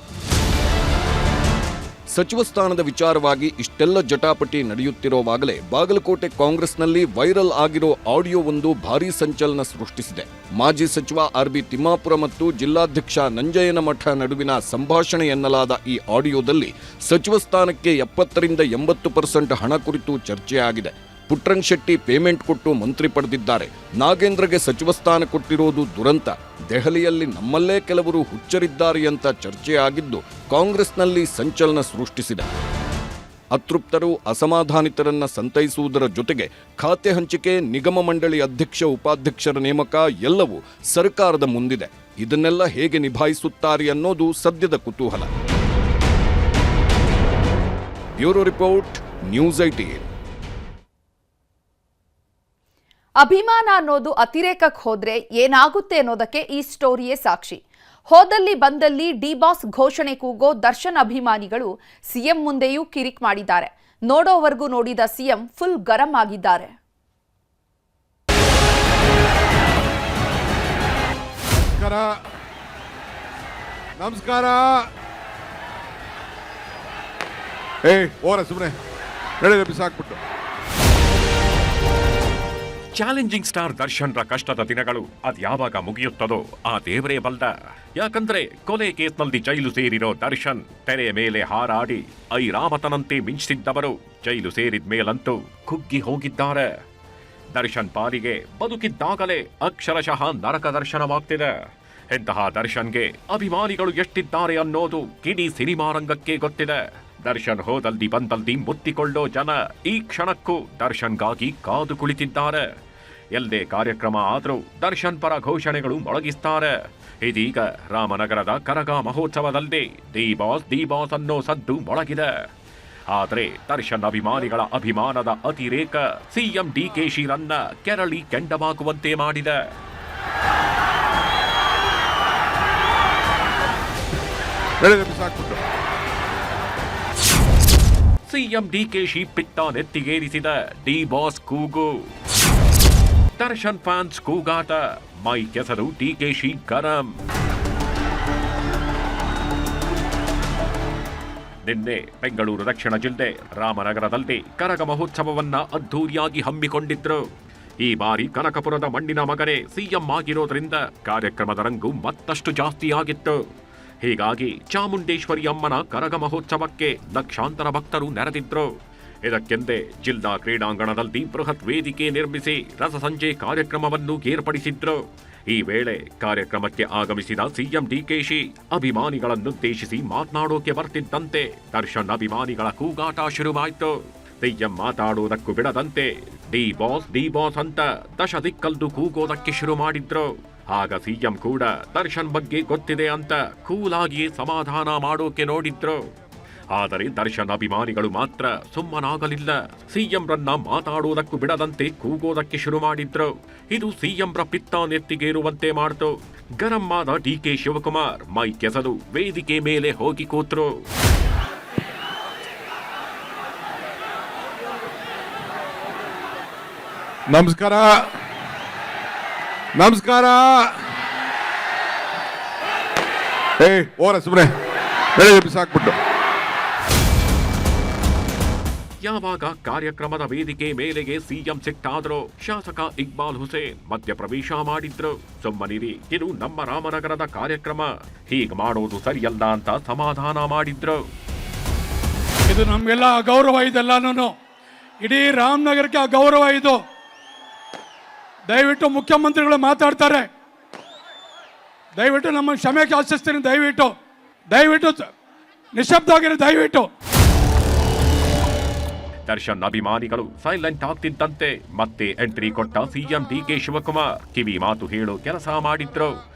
ಸಚಿವ ಸ್ಥಾನದ ವಿಚಾರವಾಗಿ ಇಷ್ಟೆಲ್ಲ ಜಟಾಪಟಿ ನಡೆಯುತ್ತಿರುವಾಗಲೇ ಬಾಗಲಕೋಟೆ ಕಾಂಗ್ರೆಸ್ನಲ್ಲಿ ವೈರಲ್ ಆಗಿರೋ ಆಡಿಯೋವೊಂದು ಭಾರೀ ಸಂಚಲನ ಸೃಷ್ಟಿಸಿದೆ. ಮಾಜಿ ಸಚಿವ ಆರ್.ಬಿ. ತಿಮ್ಮಾಪುರ ಮತ್ತು ಜಿಲ್ಲಾಧ್ಯಕ್ಷ ನಂಜಯ್ಯನಮಠ ನಡುವಿನ ಸಂಭಾಷಣೆ ಎನ್ನಲಾದ ಈ ಆಡಿಯೋದಲ್ಲಿ ಸಚಿವ ಸ್ಥಾನಕ್ಕೆ 70% ರಿಂದ 80% ಹಣ ಕುರಿತು ಚರ್ಚೆಯಾಗಿದೆ. ಪುಟ್ರಂಗ್ ಶೆಟ್ಟಿ ಪೇಮೆಂಟ್ ಕೊಟ್ಟು ಮಂತ್ರಿ ಪಡೆದಿದ್ದಾರೆ. ನಾಗೇಂದ್ರಗೆ ಸಚಿವ ಸ್ಥಾನ ಕೊಟ್ಟಿರೋದು ದುರಂತ. ದೆಹಲಿಯಲ್ಲಿ ನಮ್ಮಲ್ಲೇ ಕೆಲವರು ಹುಚ್ಚರಿದ್ದಾರೆ ಅಂತ ಚರ್ಚೆಯಾಗಿದ್ದು ಕಾಂಗ್ರೆಸ್ನಲ್ಲಿ ಸಂಚಲನ ಸೃಷ್ಟಿಸಿದೆ. ಅತೃಪ್ತರು, ಅಸಮಾಧಾನಿತರನ್ನ ಸಂತೈಸುವುದರ ಜೊತೆಗೆ ಖಾತೆ ಹಂಚಿಕೆ, ನಿಗಮ ಮಂಡಳಿ ಅಧ್ಯಕ್ಷ, ಉಪಾಧ್ಯಕ್ಷರ ನೇಮಕ ಎಲ್ಲವೂ ಸರ್ಕಾರದ ಮುಂದಿದೆ. ಇದನ್ನೆಲ್ಲ ಹೇಗೆ ನಿಭಾಯಿಸುತ್ತಾರೆ ಅನ್ನೋದು ಸದ್ಯದ ಕುತೂಹಲ. Bureau report, news 18. ಅಭಿಮಾನ ಅನ್ನೋದು ಅತಿರೇಕಕ್ಕೆ ಹೋದ್ರೆ ಏನಾಗುತ್ತೆ ಅನ್ನೋದಕ್ಕೆ ಈ ಸ್ಟೋರಿಯೇ ಸಾಕ್ಷಿ. ಹೋದಲ್ಲಿ ಬಂದಲ್ಲಿ ಡಿ-ಬಾಸ್ ಘೋಷಣೆ ಕೂಗೋ ದರ್ಶನ್ ಅಭಿಮಾನಿಗಳು ಸಿಎಂ ಮುಂದೆಯೂ ಕಿರಿಕ್ ಮಾಡಿದ್ದಾರೆ. ನೋಡೋವರೆಗೂ ನೋಡಿದ ಸಿಎಂ ಫುಲ್ ಗರಂ ಆಗಿದ್ದಾರೆ. ನಮಸ್ಕಾರ. ಸುಮ್ಮನೆ ಬಿಸಾಕ್ಬಿಟ್ಟು. ಚಾಲೆಂಜಿಂಗ್ ಸ್ಟಾರ್ ದರ್ಶನ್ರ ಕಷ್ಟದ ದಿನಗಳು ಅದ್ಯಾವಾಗ ಮುಗಿಯುತ್ತದೋ ಆ ದೇವರೇ ಬಲ್ದ. ಯಾಕಂದ್ರೆ ಕೊಲೆ ಕೇಸ್ನಲ್ಲಿ ಜೈಲು ಸೇರಿರೋ ದರ್ಶನ್ ತೆರೆಯ ಮೇಲೆ ಹಾರಾಡಿ ಐರಾವತನಂತೆ ಮಿಂಚಿಸಿದ್ದವರು ಜೈಲು ಸೇರಿದ ಮೇಲಂತೂ ಕುಗ್ಗಿ ಹೋಗಿದ್ದಾರೆ. ದರ್ಶನ್ ಪಾಲಿಗೆ ಬದುಕಿದ್ದಾಗಲೇ ಅಕ್ಷರಶಃ ನರಕ ದರ್ಶನವಾಗ್ತಿದೆ. ಇಂತಹ ದರ್ಶನ್ಗೆ ಅಭಿಮಾನಿಗಳು ಎಷ್ಟಿದ್ದಾರೆ ಅನ್ನೋದು ಇಡೀ ಸಿನಿಮಾ ರಂಗಕ್ಕೆ ಗೊತ್ತಿದೆ. ದರ್ಶನ್ ಹೋದಲ್ಲಿ ಬಂದಲ್ಲಿ ಮುತ್ತಿಕೊಳ್ಳೋ ಜನ ಈ ಕ್ಷಣಕ್ಕೂ ದರ್ಶನ್ಗಾಗಿ ಕಾದು ಕುಳಿತಿದ್ದಾರೆ. ಎಲ್ಲೇ ಕಾರ್ಯಕ್ರಮ ಆದರೂ ದರ್ಶನ್ ಪರ ಘೋಷಣೆಗಳು ಮೊಳಗಿಸ್ತಾರೆ. ಇದೀಗ ರಾಮನಗರದ ಕರಗ ಮಹೋತ್ಸವದಲ್ಲಿ ದಿ ಬಾಸ್ ಅನ್ನೋ ಸದ್ದು ಮೊಳಗಿದೆ. ಆದರೆ ದರ್ಶನ್ ಅಭಿಮಾನಿಗಳ ಅಭಿಮಾನದ ಅತಿರೇಕ ಸಿಎಂ ಡಿಕೆಶಿರನ್ನ ಕೆರಳಿ ಕೆಂಡವಾಗುವಂತೆ ಮಾಡಿದೆ. ಸಿಎಂ ಡಿಕೆಶಿ ಪಿತ್ತ ನೆತ್ತಿಗೇರಿಸಿದ ಡಿ ಬಾಸ್ ಕೂಗು. ದರ್ಶನ್ ಫ್ಯಾನ್ಸ್ ಕೂಗಾಟ, ಮೈ ಕೆಸರು ಡಿಕೆಶಿ ಗರಂ. ನಿನ್ನೆ ಬೆಂಗಳೂರು ದಕ್ಷಿಣ ಜಿಲ್ಲೆ ರಾಮನಗರದಲ್ಲಿ ಕರಗ ಮಹೋತ್ಸವವನ್ನ ಅದ್ಧೂರಿಯಾಗಿ ಹಮ್ಮಿಕೊಂಡಿದ್ರು. ಈ ಬಾರಿ ಕನಕಪುರದ ಮಣ್ಣಿನ ಮಗನೇ ಸಿಎಂ ಆಗಿರೋದ್ರಿಂದ ಕಾರ್ಯಕ್ರಮದ ರಂಗು ಮತ್ತಷ್ಟು ಜಾಸ್ತಿ ಆಗಿತ್ತು. ಹೀಗಾಗಿ ಚಾಮುಂಡೇಶ್ವರಿ ಅಮ್ಮನ ಕರಗ ಮಹೋತ್ಸವಕ್ಕೆ ಲಕ್ಷಾಂತರ ಭಕ್ತರು ನೆರೆದಿದ್ರು. ಇದಕ್ಕೆಂದೇ ಜಿಲ್ಲಾ ಕ್ರೀಡಾಂಗಣದಲ್ಲಿ ಬೃಹತ್ ವೇದಿಕೆ ನಿರ್ಮಿಸಿ ರಸಸಂಜೆ ಕಾರ್ಯಕ್ರಮವನ್ನು ಏರ್ಪಡಿಸಿದ್ರು. ಈ ವೇಳೆ ಕಾರ್ಯಕ್ರಮಕ್ಕೆ ಆಗಮಿಸಿದ ಸಿಎಂ ಡಿಕೆಶಿ ಅಭಿಮಾನಿಗಳನ್ನುದ್ದೇಶಿಸಿ ಮಾತನಾಡೋಕೆ ಬರ್ತಿದ್ದಂತೆ ದರ್ಶನ್ ಅಭಿಮಾನಿಗಳ ಕೂಗಾಟ ಶುರುವಾಯಿತು. ಸಿಎಂ ಮಾತಾಡುವುದಕ್ಕೂ ಬಿಡದಂತೆ ಡಿ ಬಾಸ್ ಅಂತ ದಶ ದಿಕ್ಕಲ್ದು ಕೂಗೋದಕ್ಕೆ ಶುರು ಮಾಡಿದ್ರು. ಆಗ ಸಿಎಂ ಕೂಡ ದರ್ಶನ್ ಬಗ್ಗೆ ಗೊತ್ತಿದೆ ಅಂತ ಕೂಲಾಗಿಯೇ ಸಮಾಧಾನ ಮಾಡೋಕೆ ನೋಡಿದ್ರು. ಆದರೆ ದರ್ಶನ್ ಅಭಿಮಾನಿಗಳು ಮಾತ್ರ ಸುಮ್ಮನಾಗಲಿಲ್ಲ. ಸಿಎಂರನ್ನ ಮಾತಾಡುವುದಕ್ಕೂ ಬಿಡದಂತೆ ಕೂಗೋದಕ್ಕೆ ಶುರು ಮಾಡಿದ್ರು. ಇದು ಸಿಎಂರ ಪಿತ್ತ ನೆತ್ತಿಗೇರುವಂತೆ ಮಾಡಿತು. ಗರಂ ಆದ ಡಿಕೆ ಶಿವಕುಮಾರ್ ಮೈಕ್ ಎಸೆದು ವೇದಿಕೆ ಮೇಲೆ ಹೋಗಿ ಕೂತ್ರು. ನಮಸ್ಕಾರ ನಮಸ್ಕಾರ. ಓರ ಸುಮ್ಮನೆ ಬೆಳಗ್ಗೆ ಬಿಸಾಕ್ಬಿಟ್ಟು. ಯಾವಾಗ ಕಾರ್ಯಕ್ರಮದ ವೇದಿಕೆ ಮೇಲೆಗೆ ಸಿಎಂ ಸಿಟ್ಟಾದ್ರು, ಶಾಸಕ ಇಕ್ಬಾಲ್ ಹುಸೇನ್ ಮಧ್ಯಪ್ರವೇಶ ಮಾಡಿದ್ರು. ಸುಮ್ಮನಿರಿ, ಇದು ನಮ್ಮ ರಾಮನಗರದ ಕಾರ್ಯಕ್ರಮ, ಹೀಗೆ ಮಾಡೋದು ಸರಿಯಲ್ಲ ಅಂತ ಸಮಾಧಾನ ಮಾಡಿದ್ರು. ಇದು ನಮ್ಗೆಲ್ಲ ಅಗೌರವ ಇದೆಲ್ಲನೂ, ಇಡೀ ರಾಮನಗರಕ್ಕೆ ಅಗೌರವ ಇದು. ದಯವಿಟ್ಟು ಮುಖ್ಯಮಂತ್ರಿಗಳು ಮಾತಾಡ್ತಾರೆ, ದಯವಿಟ್ಟು ನಮ್ಮ ಕ್ಷಮೆ ಯಾಚಿಸ್ತೀನಿ. ದಯವಿಟ್ಟು ನಿಶಬ್ದ ಆಗಿರಿ ದಯವಿಟ್ಟು. ದರ್ಶನ್ ಅಭಿಮಾನಿಗಳು ಸೈಲೆಂಟ್ ಆಗ್ತಿದ್ದಂತೆ ಮತ್ತೆ ಎಂಟ್ರಿ ಕೊಟ್ಟ ಸಿಎಂ ಡಿಕೆ ಶಿವಕುಮಾರ್ ಕಿವಿ ಮಾತು ಹೇಳೋ ಕೆಲಸ ಮಾಡಿದ್ರು.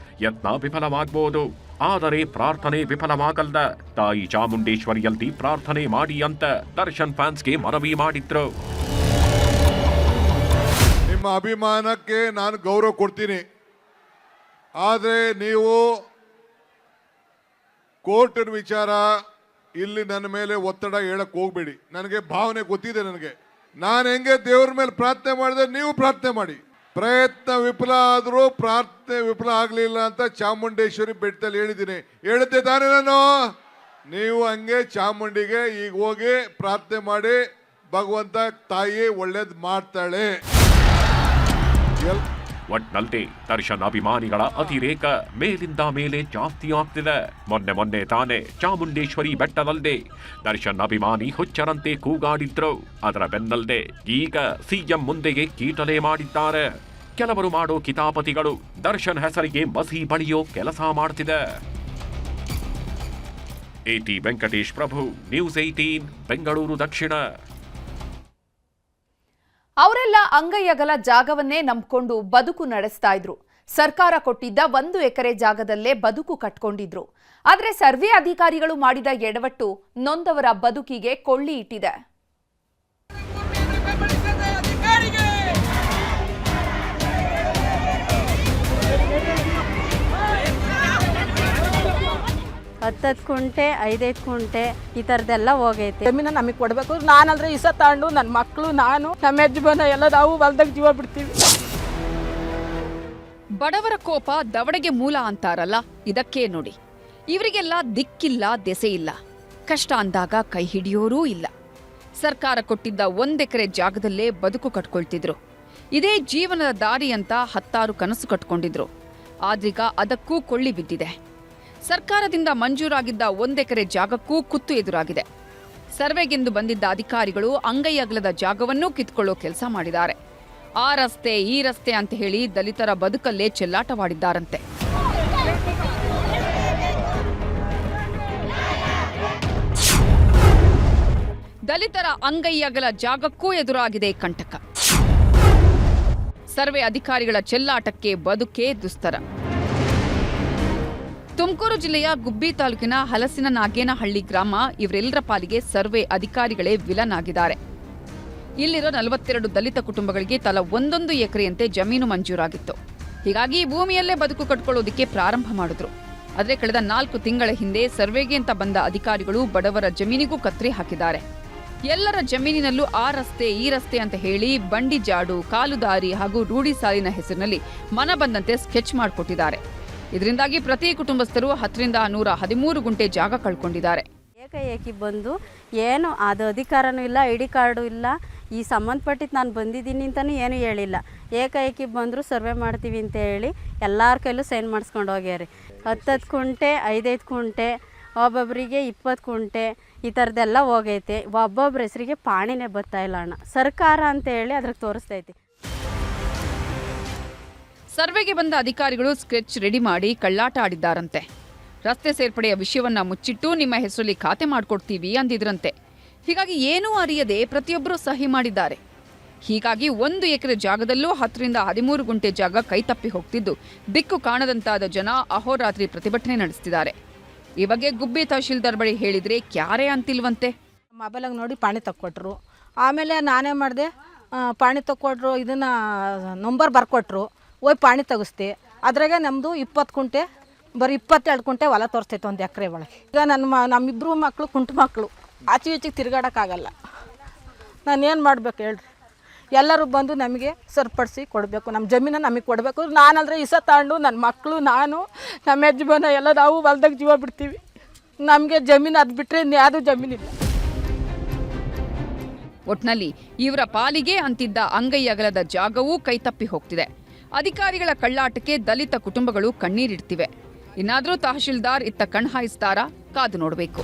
ಯತ್ನ ವಿಫಲವಾಗಬಹುದು, ಆದರೆ ಪ್ರಾರ್ಥನೆ ವಿಫಲವಾಗಲ್ಲ. ತಾಯಿ ಚಾಮುಂಡೇಶ್ವರಿಯಲ್ಲಿ ಪ್ರಾರ್ಥನೆ ಮಾಡಿ ಅಂತ ದರ್ಶನ್ ಫ್ಯಾನ್ಸ್ಗೆ ಮನವಿ ಮಾಡಿದ್ರು. ನಿಮ್ಮ ಅಭಿಮಾನಕ್ಕೆ ನಾನು ಗೌರವ ಕೊಡ್ತೀನಿ, ಆದರೆ ನೀವು ಕೋರ್ಟಿನ ವಿಚಾರ ಇಲ್ಲಿ ನನ್ನ ಮೇಲೆ ಒತ್ತಡ ಹೇಳಕ್ ಹೋಗ್ಬೇಡಿ. ನನಗೆ ಭಾವನೆ ಗೊತ್ತಿದೆ. ನಾನು ಹೆಂಗೆ ದೇವ್ರ ಮೇಲೆ ಪ್ರಾರ್ಥನೆ ಮಾಡಿದ್ರೆ ನೀವು ಪ್ರಾರ್ಥನೆ ಮಾಡಿ. ಪ್ರಯತ್ನ ವಿಫಲ ಆದರೂ ಪ್ರಾರ್ಥನೆ ವಿಫಲ ಆಗಲಿಲ್ಲ ಅಂತ ಚಾಮುಂಡೇಶ್ವರಿ ಬೆಟ್ಟದಲ್ಲಿ ಹೇಳಿದ್ದೆ ತಾನೇ ನಾನು. ನೀವು ಹಂಗೆ ಚಾಮುಂಡಿಗೆ ಈಗ ಹೋಗಿ ಪ್ರಾರ್ಥನೆ ಮಾಡಿ, ಭಗವಂತ ತಾಯಿ ಒಳ್ಳೇದು ಮಾಡ್ತಾಳೆ. ಒಟ್ನಲ್ಲಿ ದರ್ಶನ್ ಅಭಿಮಾನಿಗಳ ಅತಿರೇಕ ಮೇಲಿಂದ ಮೇಲೆ ಜಾಸ್ತಿ ಆಗ್ತಿದೆ. ಮೊನ್ನೆ ತಾನೇ ಚಾಮುಂಡೇಶ್ವರಿ ಬೆಟ್ಟದಲ್ಲದೆ ದರ್ಶನ್ ಅಭಿಮಾನಿ ಹುಚ್ಚರಂತೆ ಕೂಗಾಡಿದ್ರು. ಅದರ ಬೆನ್ನಲ್ಲದೆ ಈಗ ಸಿಎಂ ಮುಂದೆಗೆ ಕೀಟಲೆ ಮಾಡಿದ್ದಾರೆ. ಕೆಲವರು ಮಾಡೋ ಕಿತಾಪತಿಗಳು ದರ್ಶನ್ ಹೆಸರಿಗೆ ಮಸಿ ಬಳಿಯೋ ಕೆಲಸ ಮಾಡ್ತಿದೆ. ಎಟಿ ವೆಂಕಟೇಶ್ ಪ್ರಭು, ನ್ಯೂಸ್ 18 ಬೆಂಗಳೂರು ದಕ್ಷಿಣ. ಅವರೆಲ್ಲ ಅಂಗೈಯಗಲ ಜಾಗವನ್ನೇ ನಂಬಿಕೊಂಡು ಬದುಕು ನಡೆಸ್ತಾ ಇದ್ರು. ಸರ್ಕಾರ ಕೊಟ್ಟಿದ್ದ 1 ಎಕರೆ ಜಾಗದಲ್ಲೇ ಬದುಕು ಕಟ್ಕೊಂಡಿದ್ರು. ಆದರೆ ಸರ್ವೆ ಅಧಿಕಾರಿಗಳು ಮಾಡಿದ ಎಡವಟ್ಟು ನೊಂದವರ ಬದುಕಿಗೆ ಕೊಳ್ಳಿ ಇಟ್ಟಿದೆ. ಹತ್ತು ಕುಂಟೆ 5 ಕುಂಟೆ ಈ ಥರದ್ದೆಲ್ಲ ಹೋಗೈತೆ. ಜಮೀನ ನಮಗೆ ಕೊಡಬೇಕು. ನಾನಂದ್ರೆ ಇಸ ತಗೊಂಡು ನನ್ನ ಮಕ್ಕಳು, ನಾನು, ನಮ್ಮ ಯಜಮಾನ ಎಲ್ಲ ನಾವು ಹೊಲ್ದಾಗ ಜೀವ ಬಿಡ್ತೀವಿ. ಬಡವರ ಕೋಪ ದವಡೆಗೆ ಮೂಲ ಅಂತಾರಲ್ಲ, ಇದಕ್ಕೆ ನೋಡಿ. ಇವರಿಗೆಲ್ಲ ದಿಕ್ಕಿಲ್ಲ, ದೆಸೆ ಇಲ್ಲ. ಕಷ್ಟ ಅಂದಾಗ ಕೈ ಹಿಡಿಯೋರೂ ಇಲ್ಲ. ಸರ್ಕಾರ ಕೊಟ್ಟಿದ್ದ 1 ಎಕರೆ ಜಾಗದಲ್ಲೇ ಬದುಕು ಕಟ್ಕೊಳ್ತಿದ್ರು. ಇದೇ ಜೀವನದ ದಾರಿ ಅಂತ 10 ಕನಸು ಕಟ್ಕೊಂಡಿದ್ರು. ಆದ್ರೀಗ ಅದಕ್ಕೂ ಕೊಳ್ಳಿ ಬಿದ್ದಿದೆ. ಸರ್ಕಾರದಿಂದ ಮಂಜೂರಾಗಿದ್ದ 1 ಎಕರೆ ಜಾಗಕ್ಕೂ ಕುತ್ತು ಎದುರಾಗಿದೆ. ಸರ್ವೆಗೆಂದು ಬಂದಿದ್ದ ಅಧಿಕಾರಿಗಳು ಅಂಗೈ ಅಗಲದ ಜಾಗವನ್ನೂ ಕಿತ್ಕೊಳ್ಳೋ ಕೆಲಸ ಮಾಡಿದ್ದಾರೆ. ಆ ರಸ್ತೆ ಈ ರಸ್ತೆ ಅಂತ ಹೇಳಿ ದಲಿತರ ಬದುಕಲ್ಲೇ ಚೆಲ್ಲಾಟವಾಡಿದ್ದಾರಂತೆ. ದಲಿತರ ಅಂಗೈ ಅಗಲ ಜಾಗಕ್ಕೂ ಎದುರಾಗಿದೆ ಕಂಟಕ. ಸರ್ವೆ ಅಧಿಕಾರಿಗಳ ಚೆಲ್ಲಾಟಕ್ಕೆ ಬದುಕೇ ದುಸ್ತರ. ತುಮಕೂರು ಜಿಲ್ಲೆಯ ಗುಬ್ಬಿ ತಾಲೂಕಿನ ಹಲಸಿನ ನಾಗೇನಹಳ್ಳಿ ಗ್ರಾಮ ಇವರೆಲ್ಲರ ಪಾಲಿಗೆ ಸರ್ವೆ ಅಧಿಕಾರಿಗಳೇ ವಿಲನ್ ಆಗಿದ್ದಾರೆ. ಇಲ್ಲಿರೋ 42 ದಲಿತ ಕುಟುಂಬಗಳಿಗೆ ತಲಾ 1 ಎಕರೆಯಂತೆ ಜಮೀನು ಮಂಜೂರಾಗಿತ್ತು. ಹೀಗಾಗಿ ಭೂಮಿಯಲ್ಲೇ ಬದುಕು ಕಟ್ಕೊಳ್ಳೋದಕ್ಕೆ ಪ್ರಾರಂಭ ಮಾಡಿದ್ರು. ಆದರೆ ಕಳೆದ 4 ತಿಂಗಳ ಹಿಂದೆ ಸರ್ವೆಗೆ ಅಂತ ಬಂದ ಅಧಿಕಾರಿಗಳು ಬಡವರ ಜಮೀನಿಗೂ ಕತ್ರಿ ಹಾಕಿದ್ದಾರೆ. ಎಲ್ಲರ ಜಮೀನಿನಲ್ಲೂ ಆ ರಸ್ತೆ ಈ ರಸ್ತೆ ಅಂತ ಹೇಳಿ ಬಂಡಿ ಜಾಡು, ಕಾಲುದಾರಿ ಹಾಗೂ ರೂಢಿ ಸಾಲಿನ ಹೆಸರಿನಲ್ಲಿ ಮನ ಬಂದಂತೆ ಸ್ಕೆಚ್ ಮಾಡಿಕೊಟ್ಟಿದ್ದಾರೆ. ಇದರಿಂದಾಗಿ ಪ್ರತಿ ಕುಟುಂಬಸ್ಥರು 10 ರಿಂದ 113 ಗುಂಟೆ ಜಾಗ ಕಳ್ಕೊಂಡಿದ್ದಾರೆ. ಏಕಾಏಕಿ ಬಂದು ಏನು ಅದು ಅಧಿಕಾರನೂ ಇಲ್ಲ, ಐಡಿ ಕಾರ್ಡು ಇಲ್ಲ, ಈ ಸಂಬಂಧಪಟ್ಟಿದ್ದು ನಾನು ಬಂದಿದ್ದೀನಿ ಅಂತಲೂ ಏನೂ ಹೇಳಿಲ್ಲ. ಏಕಾಏಕಿ ಬಂದರು ಸರ್ವೆ ಮಾಡ್ತೀವಿ ಅಂತ ಹೇಳಿ ಎಲ್ಲರ ಕೈಲೂ ಸೈನ್ ಮಾಡಿಸ್ಕೊಂಡು ಹೋಗ್ಯಾರಿ. 10 ಕುಂಟೆ 5 ಕುಂಟೆ, ಒಬ್ಬೊಬ್ಬರಿಗೆ 20 ಕುಂಟೆ ಈ ಥರದ್ದೆಲ್ಲ ಹೋಗೈತೆ. ಒಬ್ಬೊಬ್ಬರ ಹೆಸರಿಗೆ ಪಾಣಿನೇ ಬರ್ತಾ ಇಲ್ಲ ಅಣ್ಣ. ಸರ್ಕಾರ ಅಂತ ಹೇಳಿ ಅದ್ರಾಗ ತೋರಿಸ್ತೈತಿ. ಸರ್ವೆಗೆ ಬಂದ ಅಧಿಕಾರಿಗಳು ಸ್ಕೆಚ್ ರೆಡಿ ಮಾಡಿ ಕಳ್ಳಾಟ ಆಡಿದ್ದಾರಂತೆ. ರಸ್ತೆ ಸೇರ್ಪಡೆಯ ವಿಷಯವನ್ನ ಮುಚ್ಚಿಟ್ಟು ನಿಮ್ಮ ಹೆಸರಲ್ಲಿ ಖಾತೆ ಮಾಡಿಕೊಡ್ತೀವಿ ಅಂದಿದ್ರಂತೆ. ಹೀಗಾಗಿ ಏನೂ ಅರಿಯದೆ ಪ್ರತಿಯೊಬ್ಬರೂ ಸಹಿ ಮಾಡಿದ್ದಾರೆ. ಹೀಗಾಗಿ 1 ಎಕರೆ ಜಾಗದಲ್ಲೂ 10 ರಿಂದ 13 ಗುಂಟೆ ಜಾಗ ಕೈತಪ್ಪಿ ಹೋಗ್ತಿದ್ದು ದಿಕ್ಕು ಕಾಣದಂತಾದ ಜನ ಅಹೋರಾತ್ರಿ ಪ್ರತಿಭಟನೆ ನಡೆಸುತ್ತಿದ್ದಾರೆ. ಈ ಬಗ್ಗೆ ಗುಬ್ಬಿ ತಹಶೀಲ್ದಾರ್ ಬಳಿ ಹೇಳಿದ್ರೆ ಕ್ಯಾರೆ ಅಂತಿಲ್ವಂತೆ. ಮೊಬೈಲಾಗ ನೋಡಿ ಪಾಣಿ ತಕ್ಕೊಟ್ರು. ಆಮೇಲೆ ನಾನೇ ಮಾಡಿದೆ, ಪಾಣಿ ತಕ್ಕೊಟ್ರು, ಇದನ್ನು ನಂಬರ್ ಬರ್ಕೊಟ್ರು. ಹೋಗಿ ಪಾಣಿ ತೆಗಿಸ್ದೆ. ಅದ್ರಾಗೆ ನಮ್ಮದು 20 ಕುಂಟೆ ಬರೀ 22 ಕುಂಟೆ ಹೊಲ ತೋರಿಸ್ತೈತೆ 1 ಎಕರೆ ಒಳಗೆ. ಈಗ ನಮ್ಮಿಬ್ಬರು ಮಕ್ಕಳು ಕುಂಟು ಮಕ್ಕಳು, ಆಚೆ ಈಚೆಗೆ ತಿರುಗಾಡೋಕ್ಕಾಗಲ್ಲ. ನಾನೇನು ಮಾಡ್ಬೇಕು ಹೇಳ್ರಿ? ಎಲ್ಲರೂ ಬಂದು ನಮಗೆ ಸರಿಪಡಿಸಿ ಕೊಡಬೇಕು, ನಮ್ಮ ಜಮೀನು ನಮಗೆ ಕೊಡಬೇಕು. ನಾನಂದರೆ ಇಸ ತಗೊಂಡು ನನ್ನ ಮಕ್ಕಳು, ನಾನು, ನಮ್ಮ ಯಜಮಾನ ಎಲ್ಲ ನಾವು ಹೊಲ್ದಾಗ ಜೀವ ಬಿಡ್ತೀವಿ. ನಮಗೆ ಜಮೀನು ಅದು ಬಿಟ್ಟರೆ ಇನ್ಯಾವುದೂ ಜಮೀನಿಲ್ಲ. ಒಟ್ನಲ್ಲಿ ಇವರ ಪಾಲಿಗೆ ಅಂತಿದ್ದ ಅಂಗೈ ಅಗಲದ ಜಾಗವೂ ಕೈತಪ್ಪಿ ಹೋಗ್ತಿದೆ. ಅಧಿಕಾರಿಗಳ ಕಳ್ಳಾಟಕ್ಕೆ ದಲಿತ ಕುಟುಂಬಗಳು ಕಣ್ಣೀರಿಡ್ತಿವೆ. ಇನ್ನಾದರೂ ತಹಶೀಲ್ದಾರ್ ಇತ್ತ ಕಣ್ಹಾಯಿಸ್ತಾರಾ? ಕಾದು ನೋಡಬೇಕು.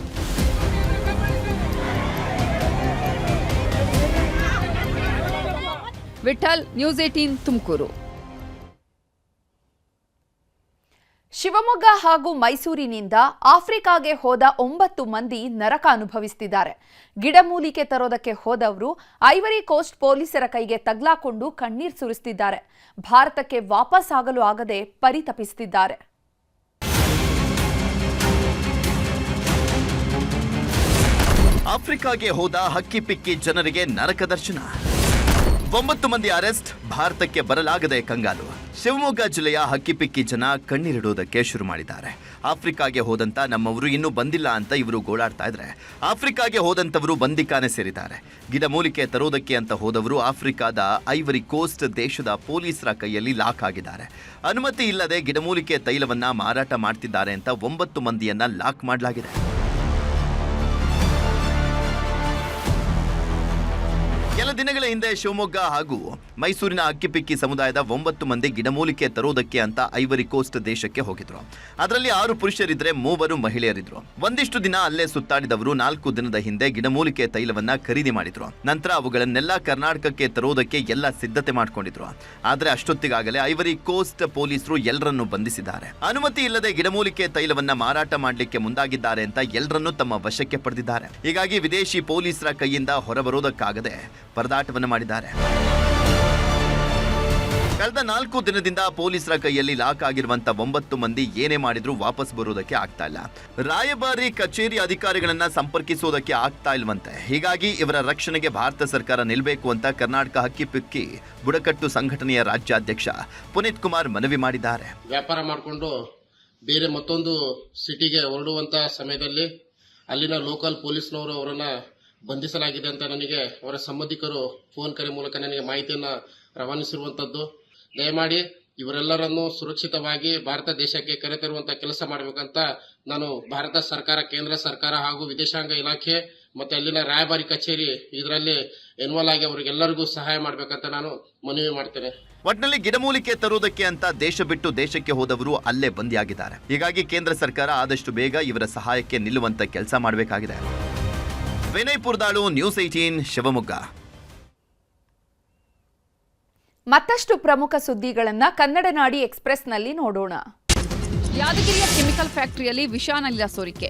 ವಿಠಲ್, ನ್ಯೂಸ್ 18 ತುಮಕೂರು. ಶಿವಮೊಗ್ಗ ಹಾಗೂ ಮೈಸೂರಿನಿಂದ ಆಫ್ರಿಕಾಗೆ ಹೋದ 9 ಮಂದಿ ನರಕ ಅನುಭವಿಸುತ್ತಿದ್ದಾರೆ. ಗಿಡಮೂಲಿಕೆ ತರೋದಕ್ಕೆ ಹೋದವರು ಐವರಿ ಕೋಸ್ಟ್ ಪೊಲೀಸರ ಕೈಗೆ ತಗ್ಲಾಕೊಂಡು ಕಣ್ಣೀರು ಸುರಿಸುತ್ತಿದ್ದಾರೆ. ಭಾರತಕ್ಕೆ ವಾಪಸ್ ಆಗಲು ಆಗದೆ ಪರಿತಪಿಸುತ್ತಿದ್ದಾರೆ. ಆಫ್ರಿಕಾಗೆ ಹೋದ ಹಕ್ಕಿಪಿಕ್ಕಿ ಜನರಿಗೆ ನರಕ ದರ್ಶನ. 9 ಮಂದಿ ಅರೆಸ್ಟ್, ಭಾರತಕ್ಕೆ ಬರಲಾಗದೆ ಕಂಗಾಲು. ಶಿವಮೊಗ್ಗ ಜಿಲ್ಲೆಯ ಹಕ್ಕಿಪಿಕ್ಕಿ ಜನ ಕಣ್ಣೀರಿಡುವುದಕ್ಕೆ ಶುರು ಮಾಡಿದ್ದಾರೆ. ಆಫ್ರಿಕಾಗೆ ಹೋದಂತ ನಮ್ಮವರು ಇನ್ನೂ ಬಂದಿಲ್ಲ ಅಂತ ಇವರು ಗೋಳಾಡ್ತಾ ಇದ್ರೆ, ಆಫ್ರಿಕಾಗೆ ಹೋದಂತವರು ಬಂದಿಖಾನೆ ಸೇರಿದ್ದಾರೆ. ಗಿಡಮೂಲಿಕೆ ತರೋದಕ್ಕೆ ಅಂತ ಹೋದವರು ಆಫ್ರಿಕಾದ ಐವರಿ ಕೋಸ್ಟ್ ದೇಶದ ಪೊಲೀಸರ ಕೈಯಲ್ಲಿ ಲಾಕ್ ಆಗಿದ್ದಾರೆ. ಅನುಮತಿ ಇಲ್ಲದೆ ಗಿಡಮೂಲಿಕೆ ತೈಲವನ್ನ ಮಾರಾಟ ಮಾಡ್ತಿದ್ದಾರೆ ಅಂತ 9 ಮಂದಿಯನ್ನ ಲಾಕ್ ಮಾಡಲಾಗಿದೆ. ಕೆಲ ದಿನಗಳ ಹಿಂದೆ ಶಿವಮೊಗ್ಗ ಹಾಗೂ ಮೈಸೂರಿನ ಹಕ್ಕಿಪಿಕ್ಕಿ ಸಮುದಾಯದ 9 ಮಂದಿ ಗಿಡಮೂಲಿಕೆ ತರೋದಕ್ಕೆ ಅಂತ ಐವರಿ ಕೋಸ್ಟ್ ದೇಶಕ್ಕೆ ಹೋಗಿದ್ರು. ಅದರಲ್ಲಿ 6 ಪುರುಷರಿದ್ರೆ 3 ಮಹಿಳೆಯರಿದ್ರು. ಒಂದಿಷ್ಟು ದಿನ ಅಲ್ಲೇ ಸುತ್ತಾಡಿದವರು 4 ದಿನದ ಹಿಂದೆ ಗಿಡಮೂಲಿಕೆ ತೈಲವನ್ನ ಖರೀದಿ ಮಾಡಿದ್ರು. ನಂತರ ಅವುಗಳನ್ನೆಲ್ಲ ಕರ್ನಾಟಕಕ್ಕೆ ತರೋದಕ್ಕೆ ಎಲ್ಲ ಸಿದ್ಧತೆ ಮಾಡ್ಕೊಂಡಿದ್ರು. ಆದ್ರೆ ಅಷ್ಟೊತ್ತಿಗಾಗಲೇ ಐವರಿ ಕೋಸ್ಟ್ ಪೊಲೀಸರು ಎಲ್ಲರನ್ನೂ ಬಂಧಿಸಿದ್ದಾರೆ. ಅನುಮತಿ ಇಲ್ಲದೆ ಗಿಡಮೂಲಿಕೆ ತೈಲವನ್ನ ಮಾರಾಟ ಮಾಡಲಿಕ್ಕೆ ಮುಂದಾಗಿದ್ದಾರೆ ಅಂತ ಎಲ್ಲರನ್ನೂ ತಮ್ಮ ವಶಕ್ಕೆ ಪಡೆದಿದ್ದಾರೆ. ಹೀಗಾಗಿ ವಿದೇಶಿ ಪೊಲೀಸರ ಕೈಯಿಂದ ಹೊರಬರೋದಕ್ಕಾಗದೆ ಪರದಾಟವನ್ನು ಮಾಡಿದ್ದಾರೆ. ಕಳೆದ 4 ದಿನದಿಂದ ಪೊಲೀಸರ ಕೈಯಲ್ಲಿ ಲಾಕ್ ಆಗಿರುವಂತ 9 ಮಂದಿ ಏನೇ ಮಾಡಿದ್ರೂ ವಾಪಸ್ ಬರೋದಕ್ಕೆ ಆಗ್ತಾ ಇಲ್ಲ. ರಾಯಭಾರಿ ಕಚೇರಿ ಅಧಿಕಾರಿಗಳನ್ನ ಸಂಪರ್ಕಿಸೋದಕ್ಕೆ ಆಗ್ತಾ ಇಲ್ವಂತೆ. ಹೀಗಾಗಿ ಇವರ ರಕ್ಷಣೆಗೆ ಭಾರತ ಸರ್ಕಾರ ನಿಲ್ಲಬೇಕು ಅಂತ ಕರ್ನಾಟಕ ಹಕ್ಕಿಪಿಕ್ಕಿ ಬುಡಕಟ್ಟು ಸಂಘಟನೆಯ ರಾಜ್ಯಾಧ್ಯಕ್ಷ ಪುನೀತ್ ಕುಮಾರ್ ಮನವಿ ಮಾಡಿದ್ದಾರೆ. ವ್ಯಾಪಾರ ಮಾಡಿಕೊಂಡು ಬೇರೆ ಮತ್ತೊಂದು ಸಿಟಿಗೆ ಹೊರಡುವಂತ ಸಮಯದಲ್ಲಿ ಅಲ್ಲಿನ ಲೋಕಲ್ ಪೊಲೀಸ್ನವರು ಅವರನ್ನ ಬಂಧಿಸಲಾಗಿದೆ ಅಂತ ನನಗೆ ಅವರ ಸಂಬಂಧಿಕರು ಫೋನ್ ಕರೆ ಮೂಲಕ ನನಗೆ ಮಾಹಿತಿಯನ್ನು ರವಾನಿಸಿರುವಂತದ್ದು. ದಯಮಾಡಿ ಇವರೆಲ್ಲರನ್ನು ಸುರಕ್ಷಿತವಾಗಿ ಭಾರತ ದೇಶಕ್ಕೆ ಕರೆತರುವಂತ ಕೆಲಸ ಮಾಡಬೇಕಂತ ನಾನು ಭಾರತ ಸರ್ಕಾರ, ಕೇಂದ್ರ ಸರ್ಕಾರ ಹಾಗೂ ವಿದೇಶಾಂಗ ಇಲಾಖೆ ಮತ್ತೆ ಅಲ್ಲಿನ ರಾಯಭಾರಿ ಕಚೇರಿ ಇದರಲ್ಲಿ ಇನ್ವಾಲ್ವ್ ಆಗಿ ಅವರಿಗೆಲ್ಲರಿಗೂ ಸಹಾಯ ಮಾಡಬೇಕಂತ ನಾನು ಮನವಿ ಮಾಡ್ತೇನೆ. ಒಟ್ನಲ್ಲಿ ಗಿಡಮೂಲಿಕೆ ತರುವುದಕ್ಕೆ ಅಂತ ದೇಶ ಬಿಟ್ಟು ದೇಶಕ್ಕೆ ಹೋದವರು ಅಲ್ಲೇ ಬಂದಿಯಾಗಿದ್ದಾರೆ. ಹೀಗಾಗಿ ಕೇಂದ್ರ ಸರ್ಕಾರ ಆದಷ್ಟು ಬೇಗ ಇವರ ಸಹಾಯಕ್ಕೆ ನಿಲ್ಲುವಂತ ಕೆಲಸ ಮಾಡಬೇಕಾಗಿದೆ. ವಿನಯ್ ಪುರ್ದಾಳು, ನ್ಯೂಸ್ 18 ಶಿವಮೊಗ್ಗ. ಮತ್ತಷ್ಟು ಪ್ರಮುಖ ಸುದ್ದಿಗಳನ್ನ ಕನ್ನಡ ನಾಡಿ ಎಕ್ಸ್‌ಪ್ರೆಸ್‌ನಲ್ಲಿ ನೋಡೋಣ. ಯಾದಗಿರಿಯ ಕೆಮಿಕಲ್ ಫ್ಯಾಕ್ಟರಿಯಲ್ಲಿ ವಿಷಾನಿಲ ಸೋರಿಕೆ.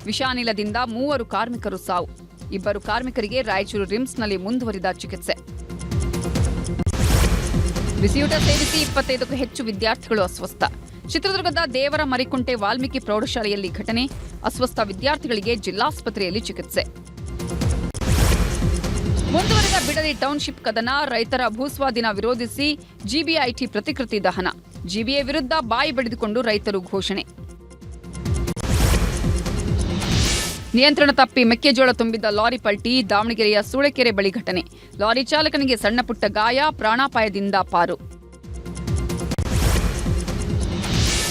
ವಿಷಾನಿಲದಿಂದ 3 ಕಾರ್ಮಿಕರು ಸಾವು. 2 ಕಾರ್ಮಿಕರಿಗೆ ರಾಯಚೂರು ರಿಮ್ಸ್ನಲ್ಲಿ ಮುಂದುವರಿದ ಚಿಕಿತ್ಸೆ. ಬಿಸಿಯೂಟ ಸೇವಿಸಿ 25ಕ್ಕೂ ಹೆಚ್ಚು ವಿದ್ಯಾರ್ಥಿಗಳು ಅಸ್ವಸ್ಥ. ಚಿತ್ರದುರ್ಗದ ದೇವರ ಮರಿಕುಂಟೆ ವಾಲ್ಮೀಕಿ ಪ್ರೌಢಶಾಲೆಯಲ್ಲಿ ಘಟನೆ. ಅಸ್ವಸ್ಥ ವಿದ್ಯಾರ್ಥಿಗಳಿಗೆ ಜಿಲ್ಲಾಸ್ಪತ್ರೆಯಲ್ಲಿ ಚಿಕಿತ್ಸೆ. ಮುಂದುವರೆದ ಬಿಡದಿ ಟೌನ್ಶಿಪ್ ಕದನ. ರೈತರ ಭೂಸ್ವಾಧೀನ ವಿರೋಧಿಸಿ ಜಿಬಿಐಟಿ ಪ್ರತಿಕೃತಿ ದಹನ. ಜಿಬಿಎ ವಿರುದ್ಧ ಬಾಯಿ ಬಡಿದುಕೊಂಡು ರೈತರು ಘೋಷಣೆ. ನಿಯಂತ್ರಣ ತಪ್ಪಿ ಮೆಕ್ಕೆಜೋಳ ತುಂಬಿದ್ದ ಲಾರಿ ಪಲ್ಟಿ. ದಾವಣಗೆರೆಯ ಸೂಳೆಕೆರೆ ಬಳಿ ಘಟನೆ. ಲಾರಿ ಚಾಲಕನಿಗೆ ಸಣ್ಣಪುಟ್ಟ ಗಾಯ, ಪ್ರಾಣಾಪಾಯದಿಂದ ಪಾರು.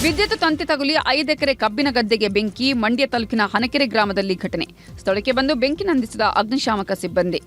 ವಿದ್ಯುತ್ ತಂತಿ ತಗುಲಿ 5 ಎಕರೆ ಕಬ್ಬಿನ ಗದ್ದೆಗೆ ಬೆಂಕಿ. ಮಂಡ್ಯ ತಾಲೂಕಿನ ಹನಕೆರೆ ಗ್ರಾಮದಲ್ಲಿ ಘಟನೆ. ಸ್ಥಳಕ್ಕೆ ಬಂದು ಬೆಂಕಿ ನಂದಿಸಿದ ಅಗ್ನಿಶಾಮಕ ಸಿಬ್ಬಂದಿ.